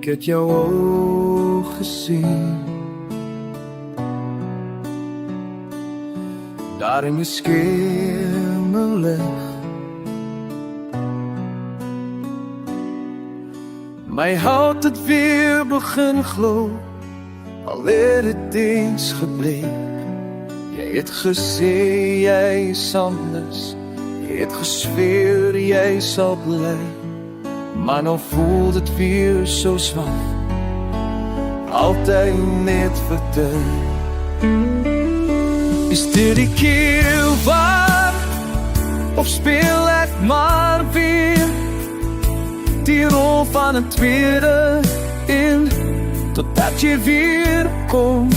Ek het jou oog gesien, daar in jou skemerlig. My hart het weer begin glo, al het dit eens gebleek. Jy het gesê jy is anders, jy het gesweer jy sal bly. Maar nou voel dit weer so swak, altyd net vertel. Is dit die keer waar, of speel ek maar weer die rol van een tweede in, totdat jy weer kom?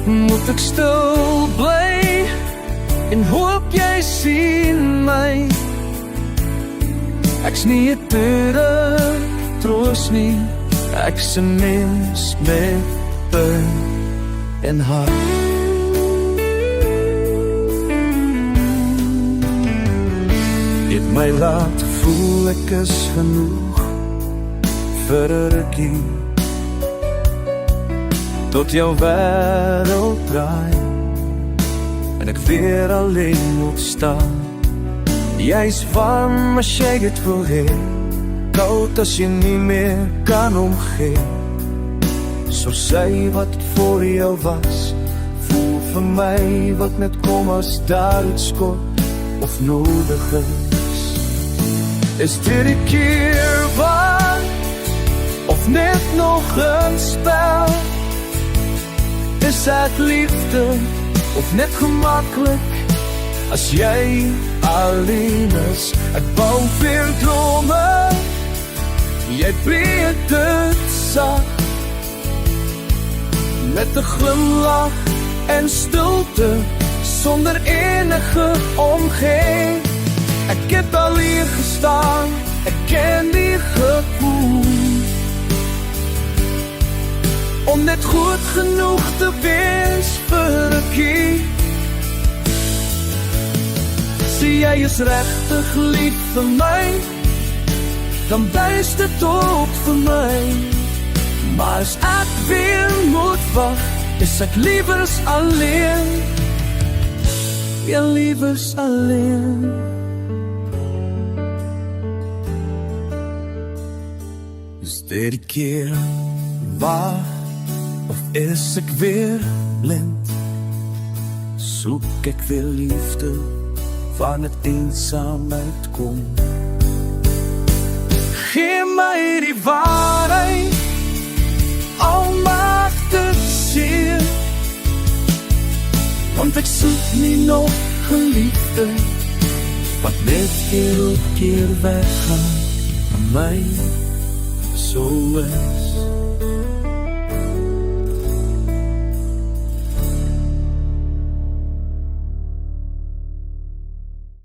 Moet ek stil bly en hoop jy sien my? Ek's nie 'n deur troos nie, ek's 'n mens met pyn en hart. Het my laat voel ek is genoeg vir 'n rukkie, tot jou wêreld draai en ek weer alleen moet staan. Jy's warm as jy dit wil hê, koud as jy nie meer kan omgee. So sy wat voor jou was, voel vir my wat net kom as daar iets kort of nodig is. Is dit 'n keer waar, of net nog 'n spel? Is ek liefde, of net gemaklik as jy alleen is? Ek bou weer drome, jy breek dit sak, met 'n glimlach en stilte, sonder enige omgee. Ek het al hier gestaan, ek ken die gevoel, om net goed genoeg te wees vir 'n kie. Sê jy is regtig lief vir my, dan wys dit ook vir my. Maar as ek weer moet wag, is ek liewers alleen. Ja, liewers alleen. Is dit die keer waar, of is ek weer blind? Soek ek weer liefde van het eensaamheid kom? Geef my die waarheid, al maak dit seer, want ek soek nie nog geliefde, wat net keer op keer weggaan van my, so is.